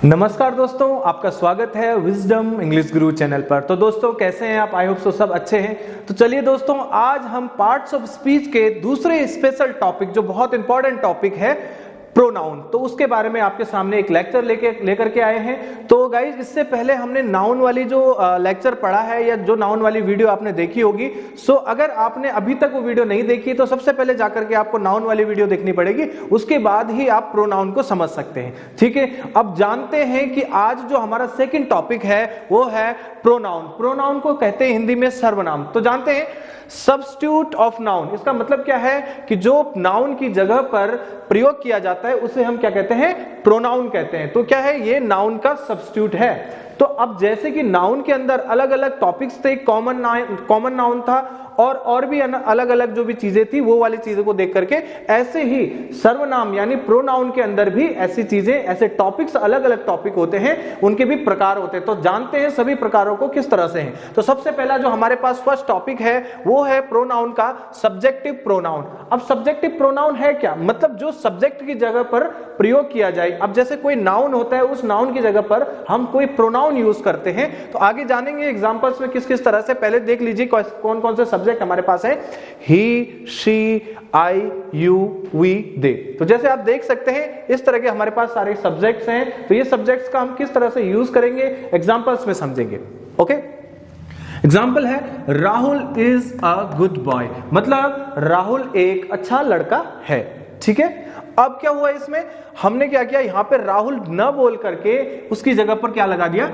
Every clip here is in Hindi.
नमस्कार दोस्तों, आपका स्वागत है विजडम इंग्लिश गुरु चैनल पर। तो दोस्तों कैसे हैं आप? आई होप सो सब अच्छे हैं। तो चलिए दोस्तों, आज हम पार्ट्स ऑफ स्पीच के दूसरे स्पेशल टॉपिक, जो बहुत इंपॉर्टेंट टॉपिक है, प्रोनाउन, तो उसके बारे में आपके सामने एक लेक्चर लेकर के आए हैं। तो गाइज, इससे पहले हमने नाउन वाली जो लेक्चर पढ़ा है या जो नाउन वाली वीडियो आपने देखी होगी, सो अगर आपने अभी तक वो वीडियो नहीं देखी तो सबसे पहले जाकर के आपको नाउन वाली वीडियो देखनी पड़ेगी, उसके बाद ही आप प्रोनाउन को समझ सकते हैं। ठीक है, अब जानते हैं कि आज जो हमारा सेकंड टॉपिक है वो है प्रोनाउन। प्रोनाउन को कहते हैं हिंदी में सर्वनाम। तो जानते हैं सब्स्टिट्यूट ऑफ नाउन, इसका मतलब क्या है कि जो नाउन की जगह पर प्रयोग किया जाता है उसे हम क्या कहते हैं? प्रोनाउन कहते हैं। तो क्या है? ये नाउन का सब्स्टिट्यूट है। तो अब जैसे कि नाउन के अंदर अलग अलग टॉपिक्स थे, कॉमन नाउन था और भी अलग अलग जो भी चीजें थी वो वाली चीजों को देख करके, ऐसे ही सर्वनाम यानी प्रोनाउन के अंदर भी ऐसी चीजें, ऐसे टॉपिक्स, अलग अलग टॉपिक होते हैं, उनके भी प्रकार होते हैं। तो जानते हैं सभी प्रकारों को किस तरह से हैं। तो सबसे पहला जो हमारे पास फर्स्ट टॉपिक है वो है प्रोनाउन का सब्जेक्टिव प्रोनाउन। अब सब्जेक्टिव प्रोनाउन है क्या? मतलब जो सब्जेक्ट की जगह पर प्रयोग किया जाए। अब जैसे कोई नाउन होता है, उस नाउन की जगह पर हम कोई प्रोनाउन यूज करते हैं। तो आगे जानेंगे एग्जांपल्स में किस किस तरह से। पहले देख लीजिए कौन कौन से सब्जेक्ट हमारे पास है। ही, शी, आई, यू, वी, दे। तो जैसे आप देख सकते हैं इस तरह के हमारे पास सारे सब्जेक्ट्स हैं। तो ये सब्जेक्ट्स का हम किस तरह से यूज करेंगे एग्जांपल्स में समझेंगे। ओके, एग्जाम्पल है Rahul is a good boy, मतलब राहुल एक अच्छा लड़का है। ठीक है, अब क्या हुआ इसमें? हमने क्या किया, यहां पे राहुल न बोल करके उसकी जगह पर क्या लगा दिया?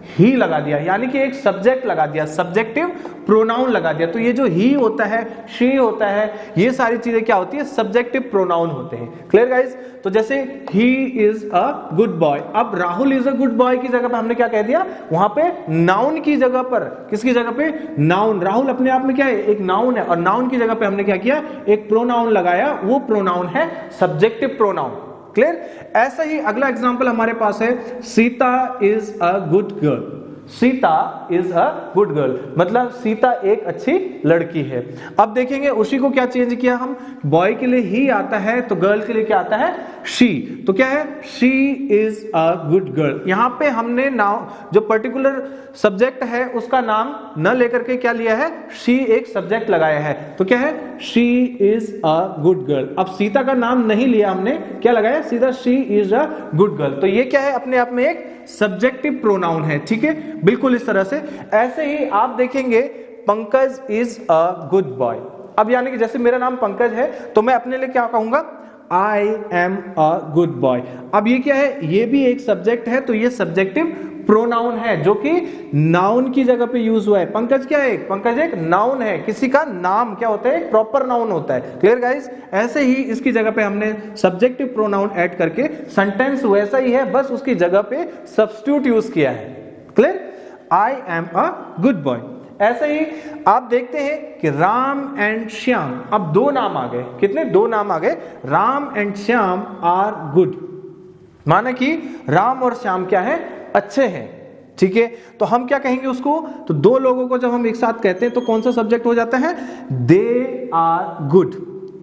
ही लगा दिया, यानी कि एक सब्जेक्ट लगा दिया, सब्जेक्टिव प्रोनाउन लगा दिया। तो ये जो ही होता है, शी होता है, ये सारी चीजें क्या होती है? सब्जेक्टिव प्रोनाउन होते हैं। Clear guys? तो जैसे ही इज अ गुड बॉय, अब Rahul is a good boy की जगह पर हमने क्या कह दिया? वहां पे नाउन की जगह पर, किसकी जगह पे? नाउन। राहुल अपने आप में क्या है? एक नाउन है, और नाउन की जगह पे हमने क्या किया? एक प्रोनाउन लगाया। वो प्रोनाउन है सब्जेक्टिव प्रोनाउन। क्लियर? ऐसा ही अगला एग्जांपल हमारे पास है Sita is a good girl. Sita is a good girl, मतलब सीता एक अच्छी लड़की है। अब देखेंगे उसी को क्या चेंज किया हम, बॉय के लिए ही आता है तो गर्ल के लिए क्या आता है? शी। तो क्या है? She is a good girl. यहां पे हमने नाउ जो पर्टिकुलर सब्जेक्ट है उसका नाम न लेकर के क्या लिया है? शी एक सब्जेक्ट लगाया है। तो क्या है? She is a good girl. अब सीता का नाम नहीं लिया हमने, क्या लगाया? सीधा she is a good girl. तो ये क्या है? अपने आप में एक सब्जेक्टिव प्रोनाउन है। ठीक है, बिल्कुल इस तरह से। ऐसे ही आप देखेंगे Pankaj is a good boy. अब यानी कि जैसे मेरा नाम पंकज है तो मैं अपने लिए क्या कहूंगा? I am a good boy. अब ये क्या है? ये भी एक सब्जेक्ट है, तो ये सब्जेक्टिव प्रोनाउन है जो कि नाउन की जगह पे यूज हुआ है। पंकज क्या है? पंकज एक नाउन है। किसी का नाम क्या होता है? प्रॉपर नाउन होता है। Clear guys? ऐसे ही इसकी जगह पे हमने सब्जेक्टिव प्रोनाउन ऐड करके सेंटेंस वैसा ही है, बस उसकी जगह पे सब्स्टिट्यूट यूज किया है। Clear? I am a good boy. ऐसे ही आप देखते हैं कि राम एंड श्याम, अब दो नाम आ गए। कितने? दो नाम आ गए। Ram and Shyam are good, माना कि राम और श्याम क्या है? अच्छे हैं। ठीक है, तो हम क्या कहेंगे उसको? तो दो लोगों को जब हम एक साथ कहते हैं तो कौन सा सब्जेक्ट हो जाता है? They are good.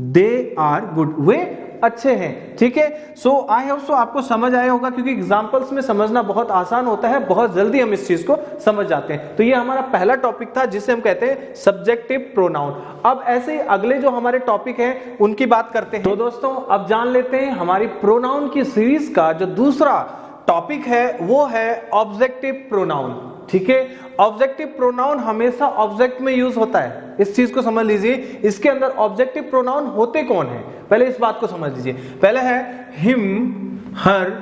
They are good, वे अच्छे हैं। ठीक है, सो आई होप सो आपको समझ आया होगा, क्योंकि एग्जांपल्स में समझना बहुत आसान होता है, बहुत जल्दी हम इस चीज को समझ जाते हैं। तो ये हमारा पहला टॉपिक था जिसे हम कहते हैं सब्जेक्टिव प्रोनाउन। अब ऐसे ही अगले जो हमारे टॉपिक हैं उनकी बात करते हैं। तो दोस्तों अब जान लेते हैं हमारी प्रोनाउन की सीरीज का जो दूसरा टॉपिक है वो है ऑब्जेक्टिव प्रोनाउन। ठीक है, ऑब्जेक्टिव प्रोनाउन हमेशा ऑब्जेक्ट में यूज होता है। इस चीज को समझ लीजिए, इसके अंदर ऑब्जेक्टिव प्रोनाउन होते कौन है, पहले इस बात को समझ लीजिए। पहले है him, her,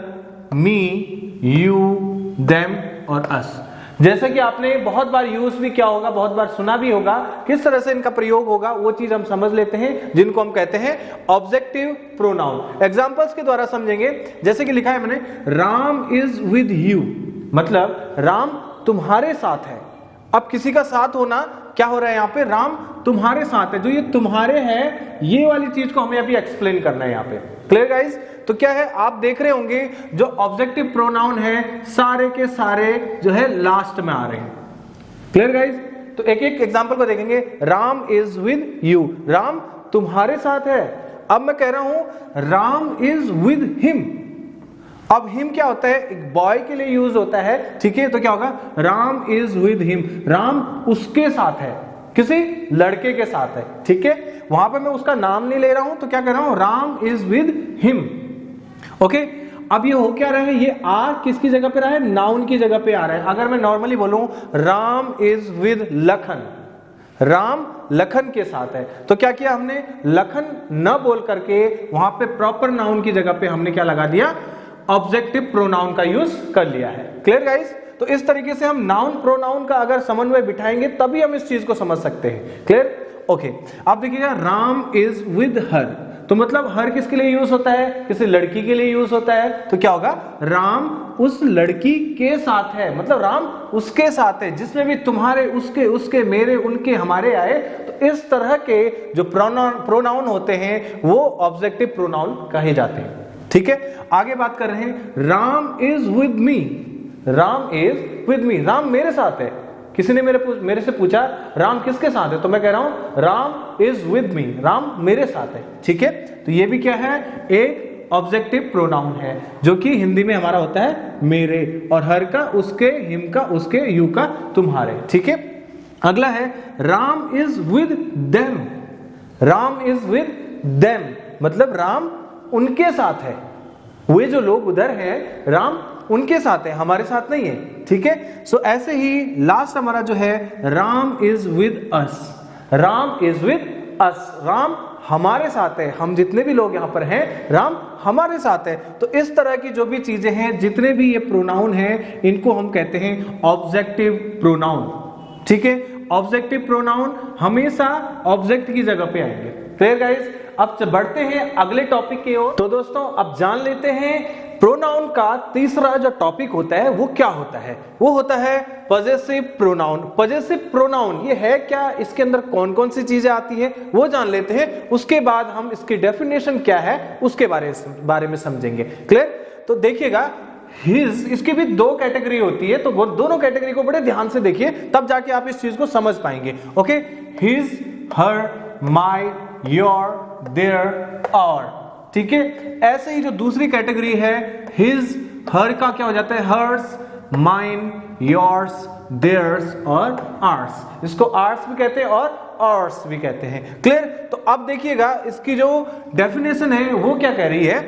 me, you, them और अस। जैसे कि आपने बहुत बार यूज भी किया होगा, बहुत बार सुना भी होगा, किस तरह से इनका प्रयोग होगा वो चीज हम समझ लेते हैं, जिनको हम कहते हैं ऑब्जेक्टिव प्रोनाउन। एग्जांपल्स के द्वारा समझेंगे। जैसे कि लिखा है मैंने, राम इज विद यू, मतलब राम तुम्हारे साथ है। अब किसी का साथ होना क्या हो रहा है यहाँ पे? राम तुम्हारे साथ है। जो ये तुम्हारे है, ये वाली चीज को हमें अभी एक्सप्लेन करना है यहाँ पे। Clear guys? तो क्या है, आप देख रहे होंगे जो ऑब्जेक्टिव प्रोनाउन है सारे के सारे जो है लास्ट में आ रहे हैं। Clear guys? तो एक एक एग्जांपल को देखेंगे। Ram is with you, Ram तुम्हारे साथ है। अब मैं कह रहा हूं राम इज विद हिम, अब हिम क्या होता है, एक बॉय के लिए यूज होता है, ठीक है। तो क्या होगा, Ram is with him, Ram उसके साथ है, किसी लड़के के साथ है, ठीक है। वहां पे मैं उसका नाम नहीं ले रहा हूं, तो क्या कर रहा हूं, Ram is with him, okay. अब ये हो क्या रहा है, ये आ किसकी जगह पे रहा है, नाउन की जगह पे आ रहा है। अगर मैं नॉर्मली बोलूं राम इज विद लखन, राम लखन के साथ है, तो क्या किया हमने, लखन न बोल करके वहां पे प्रॉपर नाउन की जगह पे हमने क्या लगा दिया, ऑब्जेक्टिव प्रोनाउन का यूज कर लिया है। Clear guys? तो इस तरीके से हम नाउन प्रोनाउन का अगर समन्वय बिठाएंगे तभी हम इस चीज को समझ सकते हैं। क्लियर? ओके। आप देखिएगा, राम इज विद हर, तो मतलब हर किसके लिए यूज होता है, किसी लड़की के लिए यूज होता है। तो क्या होगा, राम उस लड़की के साथ है, मतलब राम उसके साथ है, जिसमें भी तुम्हारे, उसके, उसके, मेरे, उनके, हमारे आए, तो इस तरह के जो प्रोनाउन होते हैं वो ऑब्जेक्टिव प्रोनाउन कहे जाते हैं, ठीक है। आगे बात कर रहे हैं, Ram is with me, Ram is with me, Ram मेरे साथ है। किसी ने मेरे से पूछा राम किसके साथ है, तो मैं कह रहा हूं Ram is with me, Ram मेरे साथ है, ठीक है। तो ये भी क्या है, एक ऑब्जेक्टिव प्रोनाउन है, जो कि हिंदी में हमारा होता है मेरे, और हर का उसके, हिम का उसके, यू का तुम्हारे, ठीक है। अगला है Ram is with them, Ram is with them, मतलब राम उनके साथ है, वे जो लोग उधर हैं राम उनके साथ है, हमारे साथ नहीं है, ठीक है। सो ऐसे ही लास्ट हमारा जो है, Ram is with us, Ram is with us, Ram हमारे साथ है, हम जितने भी लोग यहां पर हैं राम हमारे साथ है। तो इस तरह की जो भी चीजें हैं, जितने भी ये प्रोनाउन हैं, इनको हम कहते हैं ऑब्जेक्टिव प्रोनाउन, ठीक है। ऑब्जेक्टिव प्रोनाउन हमेशा ऑब्जेक्ट की जगह पे आएंगे। Clear guys? अब बढ़ते हैं अगले टॉपिक की ओर। तो दोस्तों अब जान लेते हैं प्रोनाउन का तीसरा जो टॉपिक होता है वो क्या होता है, वो होता है पजेसिव प्रोनाउन। पजेसिव प्रोनाउन ये है क्या, इसके अंदर कौन कौन सी चीजें आती हैं वो जान लेते हैं, उसके बाद हम इसकी डेफिनेशन क्या है उसके बारे में समझेंगे। क्लियर? तो देखिएगा, हिज, इसकी भी दो कैटेगरी होती है, तो वो दोनों कैटेगरी को बड़े ध्यान से देखिए, तब जाके आप इस चीज को समझ पाएंगे। Okay, his, her, my, your, their, और, ठीक है। ऐसे ही जो दूसरी कैटेगरी है, हिज, हर का क्या हो जाता है, हर्स, माइन, योर्स, देयर्स और आर्स। इसको आर्स भी कहते हैं और ऑर्स भी कहते हैं। क्लियर? तो अब देखिएगा, इसकी जो डेफिनेशन है वो क्या कह रही है,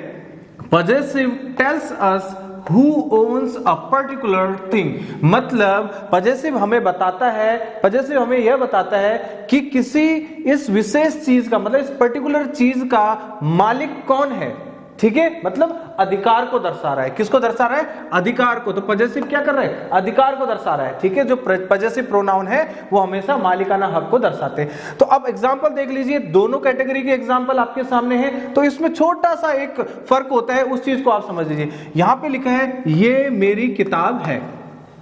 possessive tells us who owns a particular thing, मतलब पजेसिव हमें बताता है, पजेसिव हमें यह बताता है कि किसी इस विशेष चीज का, मतलब इस पर्टिकुलर चीज का मालिक कौन है, ठीक है। मतलब अधिकार को दर्शा रहा है, किसको दर्शा रहा है, अधिकार को। तो पजेसिव क्या कर रहा है, अधिकार को दर्शा रहा है, ठीक है। जो पजेसिव प्रोनाउन है वो हमेशा मालिकाना हक को दर्शाते हैं। तो अब एग्जांपल देख लीजिए, दोनों कैटेगरी के एग्जांपल आपके सामने हैं, तो इसमें छोटा सा एक फर्क होता है, उस चीज को आप समझ लीजिए। यहां पे लिखा है ये मेरी किताब है,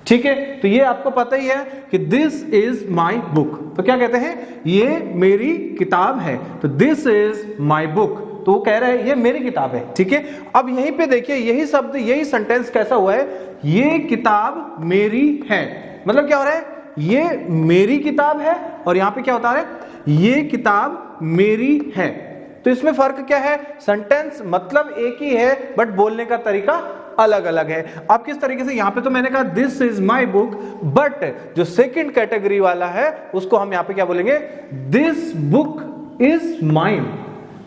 ठीक है। तो ये आपको पता ही है कि दिस इज माई बुक, तो क्या कहते हैं, ये मेरी किताब है, तो दिस इज माई बुक, तो वो कह रहा है ये मेरी किताब है, ठीक है। अब यहीं पे देखिए, यही शब्द, यही सेंटेंस कैसा हुआ है, ये किताब मेरी है, मतलब क्या हो रहा है, ये मेरी किताब है, और यहां पे क्या होता है, ये किताब मेरी है। तो इसमें फर्क क्या है, सेंटेंस मतलब एक ही है, बट बोलने का तरीका अलग अलग है। अब किस तरीके से, यहां पे तो मैंने कहा this is my book, but जो सेकंड कैटेगरी वाला है उसको हम यहां पे क्या बोलेंगे, this book is mine,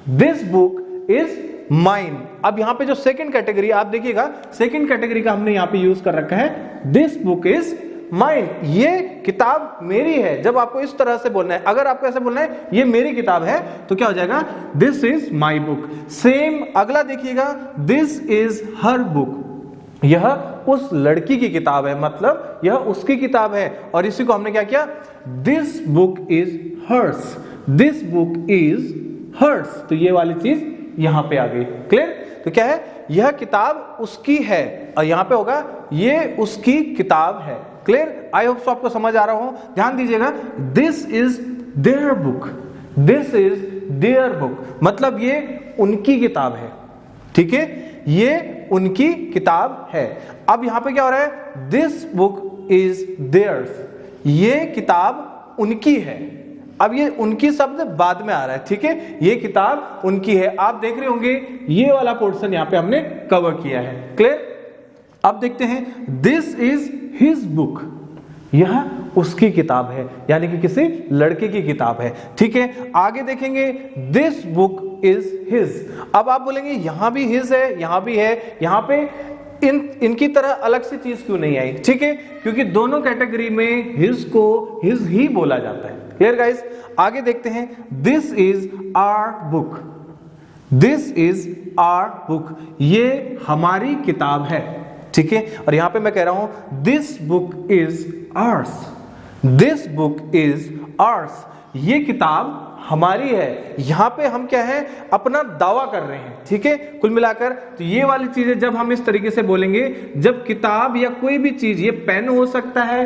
this book is mine. अब यहां पे जो सेकंड कैटेगरी आप देखिएगा, सेकंड कैटेगरी का हमने यहां पे यूज कर रखा है, दिस बुक इज माइन, ये किताब मेरी है। जब आपको इस तरह से बोलना है, अगर आपको ऐसे बोलना है ये मेरी किताब है, तो क्या हो जाएगा, this is my book. Same अगला देखिएगा, दिस इज हर बुक, यह उस लड़की की किताब है, मतलब यह उसकी किताब है, और इसी को हमने क्या किया, this book is hers, this book is hers, तो ये वाली चीज यहां पे आ गई। क्लियर? तो क्या है, यह किताब उसकी है, और यहां पे होगा ये उसकी किताब है। क्लियर? आई होप सो आपको समझ आ रहा हो। ध्यान दीजिएगा, this is their book, this is their book, मतलब ये उनकी किताब है, ठीक है, ये उनकी किताब है। अब यहां पे क्या हो रहा है, दिस बुक इज देयर्स, ये किताब उनकी है। अब ये उनकी शब्द बाद में आ रहा है, ठीक है, ये किताब उनकी है। आप देख रहे होंगे ये वाला पोर्शन यहाँ पे हमने कवर किया है। क्लियर? अब देखते हैं दिस इज हिज बुक, यह उसकी किताब है, यानी कि किसी लड़के की किताब है। ठीक है, आगे देखेंगे दिस बुक इज हिज। अब आप बोलेंगे यहां भी हिज है, यहां भी है, यहां पे इनकी तरह अलग से चीज क्यों नहीं आई? ठीक है, क्योंकि दोनों कैटेगरी में हिज को हिज ही बोला जाता है। Clear guys? आगे देखते हैं this is our book, this is our book, ये हमारी किताब है। ठीक है, और यहां पे मैं कह रहा हूं this book is ours, this book is ours, ये किताब हमारी है। यहां पे हम क्या है, अपना दावा कर रहे हैं। ठीक है, कुल मिलाकर तो ये वाली चीजें जब हम इस तरीके से बोलेंगे, जब किताब या कोई भी चीज, ये पेन हो सकता है,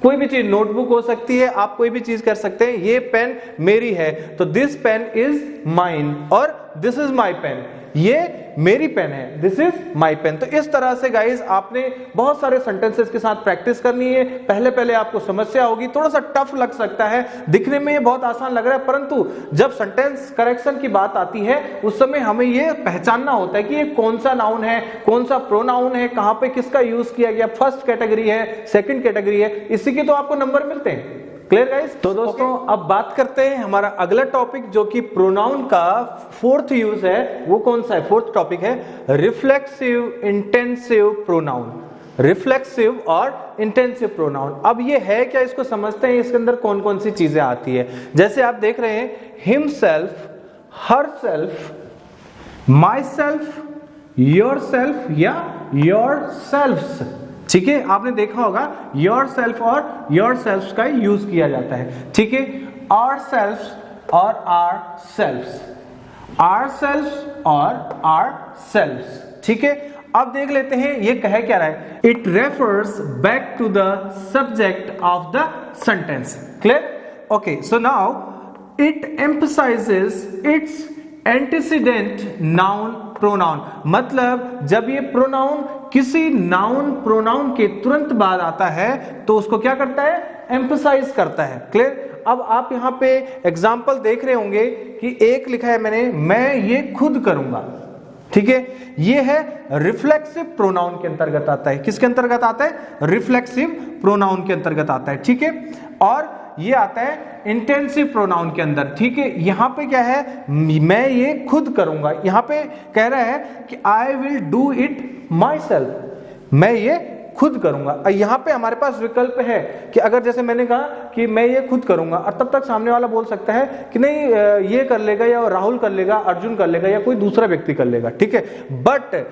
कोई भी चीज नोटबुक हो सकती है, आप कोई भी चीज कर सकते हैं, ये पेन मेरी है तो दिस पेन इज माइन, और दिस इज माई पेन, ये मेरी पेन है, दिस इज माई पेन। तो इस तरह से गाइज आपने बहुत सारे सेंटेंसेस के साथ प्रैक्टिस करनी है। पहले पहले आपको समस्या होगी, थोड़ा सा टफ लग सकता है, दिखने में ये बहुत आसान लग रहा है, परंतु जब सेंटेंस करेक्शन की बात आती है उस समय हमें ये पहचानना होता है कि ये कौन सा नाउन है, कौन सा प्रोनाउन है, कहां पे किसका यूज किया गया, फर्स्ट कैटेगरी है, सेकंड कैटेगरी है, इसी के तो आपको नंबर मिलते हैं। Clear guys? तो दोस्तों अब बात करते हैं हमारा अगला टॉपिक, जो कि प्रोनाउन का फोर्थ यूज है। वो कौन सा है? फोर्थ टॉपिक है रिफ्लेक्सिव इंटेंसिव प्रोनाउन, रिफ्लेक्सिव और इंटेंसिव प्रोनाउन। अब ये है क्या, इसको समझते हैं, इसके अंदर कौन कौन सी चीजें आती है। जैसे आप देख रहे हैं हिमसेल्फ, हरसेल्फ, माईसेल्फ, योरसेल्फ या योरसेल्फ्स। ठीक है, आपने देखा होगा योर सेल्फ और योर सेल्फ का यूज किया जाता है। ठीक है, आवर सेल्फ और आर सेल्फ्स, आर सेल्फ और आर सेल्फ्स। ठीक है, अब देख लेते हैं ये कह क्या रहा है। It refers back to the subject of the sentence. Clear? Okay, so now it emphasizes its antecedent noun pronoun, मतलब जब ये प्रोनाउन किसी नाउन प्रोनाउन के तुरंत बाद आता है तो उसको क्या करता है, एम्फसाइज करता है। क्लियर? अब आप यहां पे एग्जांपल देख रहे होंगे कि एक लिखा है मैंने, मैं ये खुद करूंगा। ठीक है, ये है रिफ्लेक्सिव प्रोनाउन के अंतर्गत आता है। किसके अंतर्गत आता है? रिफ्लेक्सिव प्रोनाउन के अंतर्गत आता है। ठीक है, और ये आता है इंटेंसिव प्रोनाउन के अंदर। ठीक है, यहां पे क्या है, मैं ये खुद करूंगा, यहां पे कह रहा है कि I will do it my self, मैं ये खुद करूंगा। यहां पे हमारे पास विकल्प है कि अगर जैसे मैंने कहा कि मैं ये खुद करूंगा, और तब तक सामने वाला बोल सकता है कि नहीं ये कर लेगा, या राहुल कर लेगा, अर्जुन कर लेगा, या कोई दूसरा व्यक्ति कर लेगा। ठीक है, बट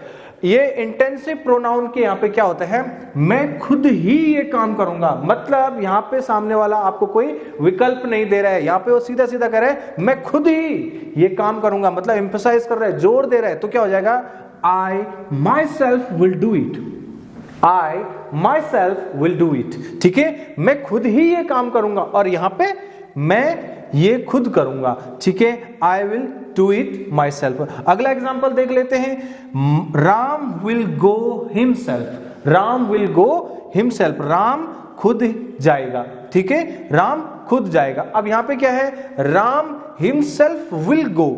ये इंटेंसिव प्रोनाउन के यहाँ पे क्या होता है, मैं खुद ही ये काम करूंगा, मतलब यहाँ पे सामने वाला आपको कोई विकल्प नहीं दे रहा है, यहाँ पे वो सीधा सीधा कह रहा है मैं खुद ही ये काम करूंगा, मतलब एम्फसाइज कर रहा है, जोर दे रहा है। तो क्या हो जाएगा, I myself will do it, I myself will do it. ठीक है, मैं खुद ही ये काम करूंगा, और यहां पे मैं ये खुद करूंगा। ठीक है, I will do it my self. अगला एग्जाम्पल देख लेते हैं, Ram will go himself, Ram will go himself, Ram खुद जाएगा। ठीक है, राम खुद जाएगा। अब यहां पे क्या है, Ram himself will go,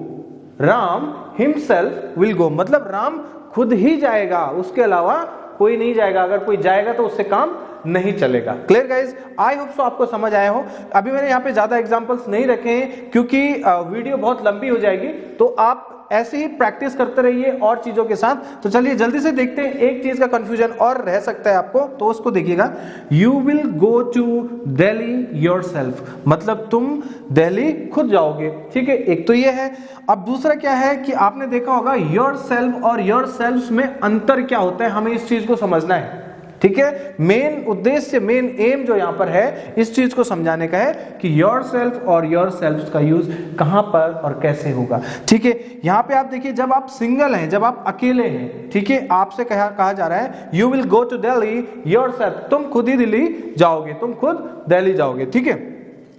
Ram himself will go, मतलब राम खुद ही जाएगा, उसके अलावा कोई नहीं जाएगा। अगर कोई जाएगा तो उससे काम नहीं चलेगा। Clear guys? I hope so आपको समझ आया हो। अभी मैंने यहाँ पे ज्यादा एग्जांपल्स नहीं रखे हैं क्योंकि वीडियो बहुत लंबी हो जाएगी, तो आप ऐसे ही प्रैक्टिस करते रहिए और चीजों के साथ। तो चलिए जल्दी से देखते हैं, एक चीज का कंफ्यूजन और रह सकता है आपको, तो उसको देखिएगा। You will go to Delhi yourself, मतलब तुम दिल्ली खुद जाओगे। ठीक है, एक तो ये है। अब दूसरा क्या है कि आपने देखा होगा योरसेल्फ और योरसेल्फ्स में अंतर क्या होता है, हमें इस चीज को समझना है। ठीक है, मेन उद्देश्य, मेन एम जो यहां पर है इस चीज को समझाने का है कि योरसेल्फ और योरसेल्फ्स का यूज कहां पर और कैसे होगा। ठीक है, यहां पे आप देखिए, जब आप सिंगल हैं, जब आप अकेले हैं, ठीक है, आपसे कहा जा रहा है you will go to Delhi yourself, तुम खुद ही दिल्ली जाओगे, तुम खुद दिल्ली जाओगे। ठीक है,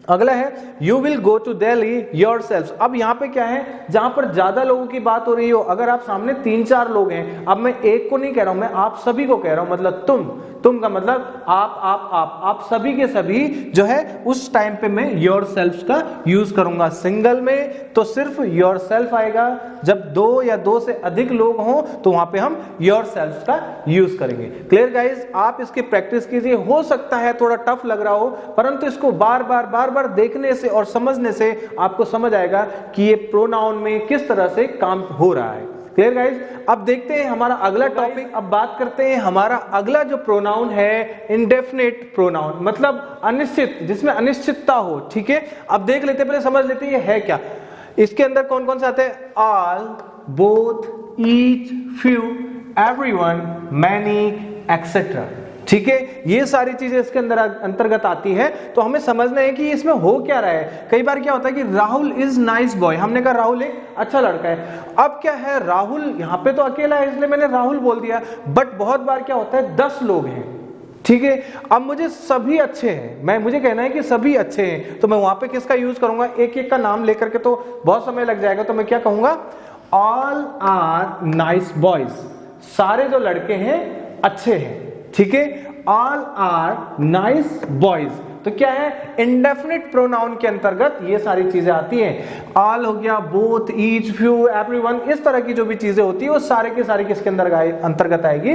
अगला है you will go to Delhi yourself. अब यहाँ पे क्या है, जहां पर ज्यादा लोगों की बात हो रही हो, अगर आप सामने 3-4 लोग हैं, अब मैं एक को नहीं कह रहा हूं, मैं आप सभी को कह रहा हूं, मतलब तुम का मतलब आप सभी के सभी जो है उस टाइम पे मैं योरसेल्फ का यूज करूंगा। सिंगल में तो सिर्फ योरसेल्फ आएगा, जब 2 या 2 से अधिक लोग हों तो वहां पे हम योरसेल्फ का यूज करेंगे। क्लियर गाइज, आप इसकी प्रैक्टिस कीजिए। हो सकता है थोड़ा टफ लग रहा हो, परंतु इसको बार बार देखने से और समझने से आपको समझ आएगा कि ये प्रोनाउन में किस तरह से काम हो रहा है। क्लियर गाइज, अब देखते हैं हमारा अगला टॉपिक। अब बात करते हैं हमारा अगला जो प्रोनाउन है, इंडेफिनिट प्रोनाउन, मतलब अनिश्चित, जिसमें अनिश्चितता हो। ठीक है, अब देख लेते हैं, पहले समझ लेते हैं ये है क्या। इसके अंदर कौन कौन से आते हैं, all, both, each, few, everyone, many, etcetera. ठीक है, ये सारी चीजें इसके अंदर अंतर्गत आती है। तो हमें समझना है कि इसमें हो क्या रहा है। कई बार क्या होता है कि राहुल इज नाइस बॉय, हमने कहा राहुल एक अच्छा लड़का है। अब क्या है, राहुल यहाँ पे तो अकेला है इसलिए मैंने राहुल बोल दिया, बट बहुत बार क्या होता है 10 लोग हैं। ठीक है, अब मुझे सभी अच्छे हैं, मुझे कहना है कि सभी अच्छे हैं, तो मैं वहां पे किसका यूज करूंगा, एक एक का नाम लेकर के तो बहुत समय लग जाएगा। तो मैं क्या कहूंगा, ऑल आर नाइस बॉयज, सारे जो लड़के हैं अच्छे हैं। ठीक है, ऑल आर नाइस बॉयज, तो क्या है, इंडेफिनिट प्रोनाउन के अंतर्गत ये सारी चीजें आती हैं। ऑल हो गया, बोथ, ईच, फ्यू, एवरीवन, इस तरह की जो भी चीजें होती है वो सारे के सारे किसके अंतर्गत आएगी,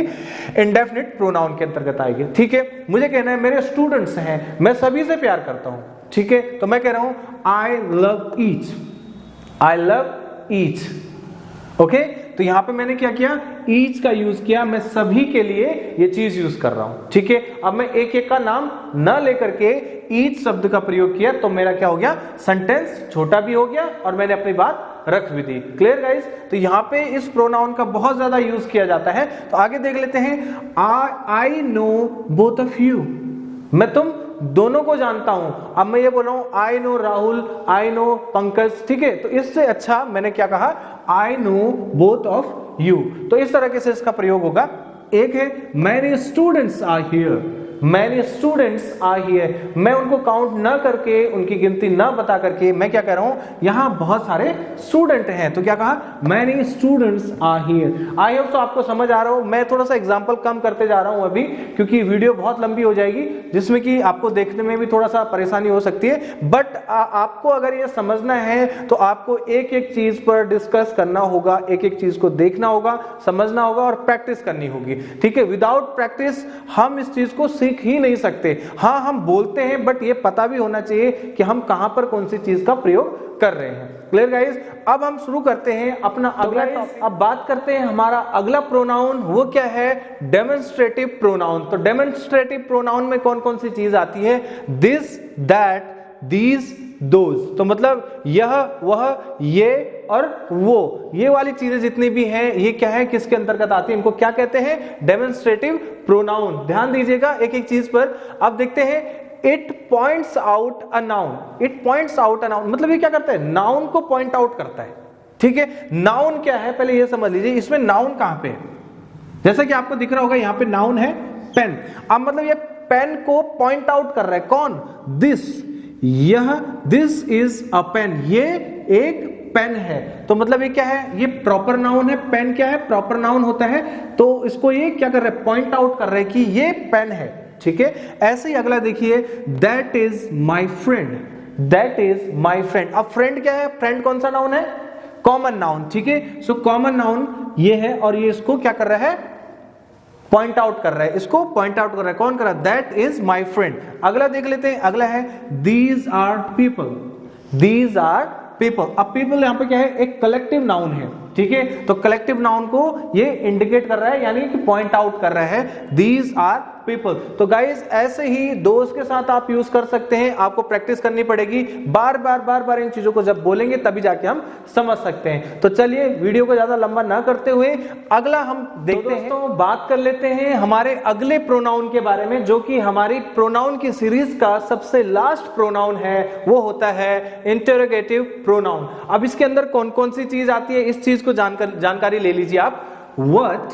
इंडेफिनिट प्रोनाउन के अंतर्गत आएगी। ठीक है, मुझे कहना है मेरे स्टूडेंट्स हैं, मैं सभी से प्यार करता हूं। ठीक है, तो मैं कह रहा हूं I love each, I love each. Okay, तो यहां पे मैंने क्या किया, ईच का यूज किया, मैं सभी के लिए ये चीज यूज कर रहा हूं। ठीक है, अब मैं एक एक का नाम न लेकर के ईच शब्द का प्रयोग किया, तो मेरा क्या हो गया, सेंटेंस छोटा भी हो गया और मैंने अपनी बात रख भी दी। क्लियर गाइस, तो यहां पे इस प्रोनाउन का बहुत ज्यादा यूज किया जाता है। तो आगे देख लेते हैं, आई नो बोथ ऑफ यू, मैं तुम दोनों को जानता हूं। अब मैं ये बोल रहा हूं I know Rahul, I know Pankaj. ठीक है, तो इससे अच्छा मैंने क्या कहा, I know both of you. तो इस तरह से इसका प्रयोग होगा। एक है many students are here, many students are here, मैं उनको काउंट ना करके, उनकी गिनती ना बता करके मैं क्या कह रहा हूं, यहां बहुत सारे स्टूडेंट हैं, तो क्या कहा, many students are here. I hope तो आपको समझ आ रहा हो। मैं थोड़ा सा एग्जांपल कम करते जा रहा हूं अभी, क्योंकि वीडियो बहुत लंबी हो जाएगी, जिसमें कि आपको देखने में भी थोड़ा सा परेशानी हो सकती है। बट आपको अगर ये समझना है तो आपको एक एक चीज पर डिस्कस करना होगा, एक एक चीज को देखना होगा, समझना होगा और प्रैक्टिस करनी होगी। ठीक है, विदाउट प्रैक्टिस हम इस चीज को सीख ही नहीं सकते। हाँ, हम बोलते हैं, बट ये पता भी होना चाहिए कि हम कहां पर कौन सी चीज का प्रयोग कर रहे हैं। क्लियर गाइस, अब हम शुरू करते हैं अपना अगला टॉपिक। अब बात करते हैं हमारा अगला प्रोनाउन, वो क्या है, डेमोन्स्ट्रेटिव प्रोनाउन। तो डेमोन्स्ट्रेटिव प्रोनाउन में कौन कौन सी चीज आती है, दिस, दैट, दीज, दोज। तो मतलब यह, वह, ये और वो, ये वाली चीजें जितनी भी हैं, ये क्या है, किसके अंतर्गत आती है, इनको क्या कहते हैं, डेमोन्स्ट्रेटिव प्रोनाउन। ध्यान दीजिएगा एक एक चीज पर। अब देखते हैं, it points out a noun, it points out a noun, मतलब ये क्या करता है, नाउन को पॉइंट आउट करता है। ठीक है, नाउन क्या है पहले ये समझ लीजिए। इसमें नाउन कहां पे है, जैसा कि आपको दिख रहा होगा यहां पे नाउन है पेन। अब मतलब ये पेन को पॉइंट आउट कर रहा है, कौन, दिस, यह, दिस इज अ पेन, ये एक पेन है। तो मतलब ये क्या है, ये प्रॉपर नाउन है। पेन क्या है, प्रॉपर नाउन होता है, तो इसको ये क्या कर रहे हैं, पॉइंट आउट कर रहे हैं कि ये पेन है। ठीक है, ऐसे ही अगला देखिए, that is my friend, that is my friend. अब फ्रेंड क्या है, फ्रेंड कौन सा नाउन है, कॉमन नाउन। ठीक है, सो कॉमन नाउन ये है और ये इसको क्या कर रहा है, पॉइंट आउट कर रहा है, इसको पॉइंट आउट कर रहा है, कौन कर रहा है, दैट इज माई फ्रेंड। अगला देख लेते हैं, अगला है these are people, these are people. अब पीपल यहां पे क्या है, एक कलेक्टिव नाउन है। ठीक है, तो कलेक्टिव नाउन को ये इंडिकेट कर रहा है, यानी कि पॉइंट आउट कर रहा है, दीज आर पीपल। तो गाइस ऐसे ही दोस्त के साथ आप यूज कर सकते हैं, आपको प्रैक्टिस करनी पड़ेगी, बार बार इन चीजों को जब बोलेंगे तभी जाके हम समझ सकते हैं। तो चलिए वीडियो को ज्यादा लंबा ना करते हुए अगला हम देखते हैं। तो बात कर लेते हैं हमारे अगले प्रोनाउन के बारे में, जो कि हमारी प्रोनाउन की सीरीज का सबसे लास्ट प्रोनाउन है, वो होता है इंटरोगेटिव प्रोनाउन। अब इसके अंदर कौन कौन सी चीज आती है, इस चीज को जानकारी ले लीजिए आप। व्हाट,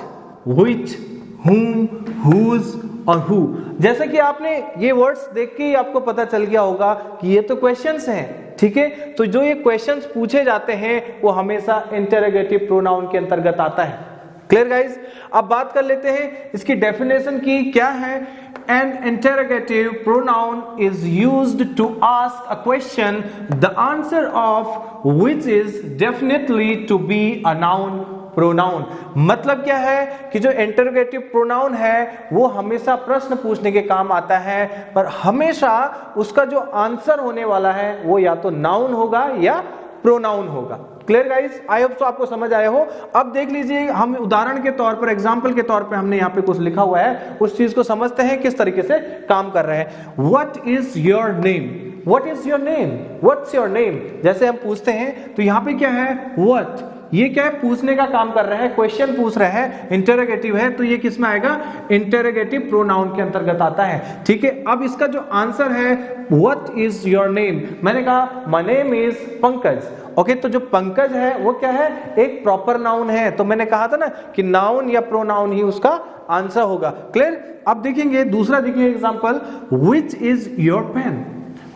व्हिच, whom, whose, और who। जैसे कि आपने ये वर्ड्स देख के ही आपको पता चल गया होगा कि ये तो क्वेश्चंस हैं, ठीक है। तो जो ये क्वेश्चंस पूछे जाते हैं वो हमेशा इंटरोगेटिव प्रोनाउन के अंतर्गत आता है। Clear guys. अब बात कर लेते हैं इसकी डेफिनेशन की, क्या है। An interrogative pronoun is used to ask a question, the answer of which is definitely to be a noun pronoun। मतलब क्या है कि जो इंटरोगेटिव प्रोनाउन है वो हमेशा प्रश्न पूछने के काम आता है, पर हमेशा उसका जो आंसर होने वाला है वो या तो नाउन होगा या प्रोनाउन होगा। क्लियर गाइस, आई होप तो आपको समझ आया हो। अब देख लीजिए, हम उदाहरण के तौर पर, एग्जांपल के तौर पर हमने यहाँ पे कुछ लिखा हुआ है, उस चीज को समझते हैं किस तरीके से काम कर रहे हैं। What is your name, what is your name, what's your name, जैसे हम पूछते हैं तो यहाँ पे क्या है, व्हाट, ये क्या है, पूछने का काम कर रहा है, क्वेश्चन पूछ रहा है, इंटरोगेटिव है, तो ये किस में आएगा, इंटरोगेटिव प्रोनाउन के अंतर्गत आता है। ठीक है, अब इसका जो आंसर है व्हाट इज योर नेम, मैंने कहा my name is Pankaj. Okay, तो जो पंकज है वो क्या है, एक प्रॉपर नाउन है। तो मैंने कहा था ना कि नाउन या प्रोनाउन ही उसका आंसर होगा। क्लियर। अब देखेंगे दूसरा, देखिए example, which is your pen,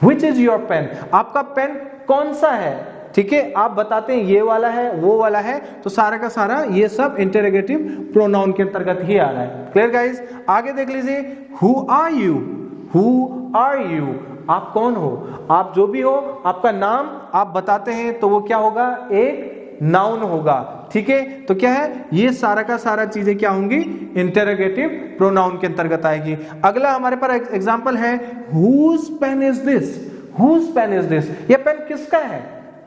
which is your pen, आपका पेन कौन सा है। ठीक है, आप बताते हैं ये वाला है, वो वाला है, तो सारा का सारा ये सब इंटरोगेटिव प्रोनाउन के अंतर्गत ही आ रहा है। Clear guys. आगे देख लीजिए, who are you, who are you, आप कौन हो, आप जो भी हो, आपका नाम आप बताते हैं तो वो क्या होगा, एक नाउन होगा। ठीक है, तो क्या है, ये सारा का सारा चीजें क्या होंगी, इंटरोगेटिव प्रोनाउन के अंतर्गत आएगी। अगला हमारे पास एग्जांपल है, whose pen is this, whose pen is this, ये पेन किसका है,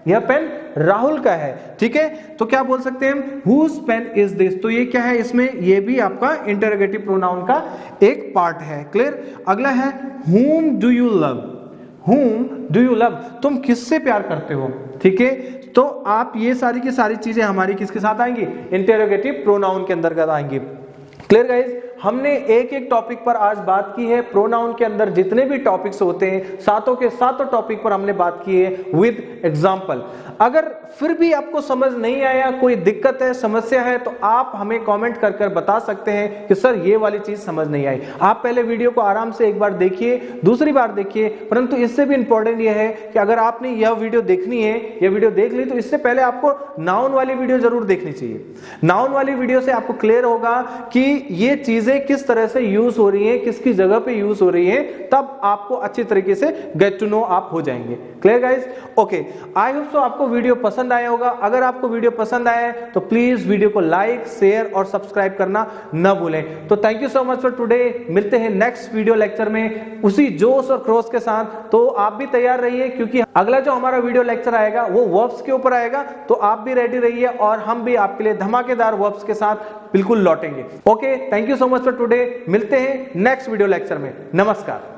यह पेन राहुल का है। ठीक है, तो क्या बोल सकते हैं, हुज पेन इज दिस, तो ये क्या है, इसमें ये भी आपका इंटरोगेटिव प्रोनाउन का एक पार्ट है। क्लियर। अगला है, whom do you love, whom do you love, तुम किससे प्यार करते हो। ठीक है, तो आप ये सारी की सारी चीजें हमारी किसके साथ आएंगी, इंटरोगेटिव प्रोनाउन के अंतर्गत आएंगी। Clear guys. हमने एक एक टॉपिक पर आज बात की है। प्रोनाउन के अंदर जितने भी टॉपिक्स होते हैं, सातों के सातों टॉपिक पर हमने बात की है विद एग्जांपल। अगर फिर भी आपको समझ नहीं आया, कोई दिक्कत है, समस्या है, तो आप हमें कमेंट कर कर बता सकते हैं कि सर ये वाली चीज समझ नहीं आई। आप पहले वीडियो को आराम से एक बार देखिए, दूसरी बार देखिए, परंतु इससे भी इंपॉर्टेंट यह है कि अगर आपने यह वीडियो देखनी है, यह वीडियो देख ली, तो इससे पहले आपको नाउन वाली वीडियो जरूर देखनी चाहिए। नाउन वाली वीडियो से आपको क्लियर होगा कि ये चीजें किस तरह से यूज हो रही है, किसकी जगह पे यूज हो रही है, तब आपको अच्छी तरीके से गेट टू नो आप हो जाएंगे। Clear guys. Okay, I hope so आपको वीडियो पसंद आया होगा। अगर आपको वीडियो पसंद आया है तो प्लीज वीडियो को लाइक, शेयर और सब्सक्राइब करना न भूलें। तो thank you so much for today. मिलते हैं नेक्स्ट वीडियो लेक्चर में उसी जोश और क्रोश के साथ। तो आप भी तैयार रहिए, क्योंकि अगला जो हमारा वीडियो लेक्चर आएगा वो वर्ब्स के ऊपर आएगा। तो आप भी रेडी रहिए और हम भी आपके लिए धमाकेदार वर्ब्स के साथ बिल्कुल लौटेंगे। Okay, thank you so much for today. मिलते हैं नेक्स्ट वीडियो लेक्चर में। नमस्कार।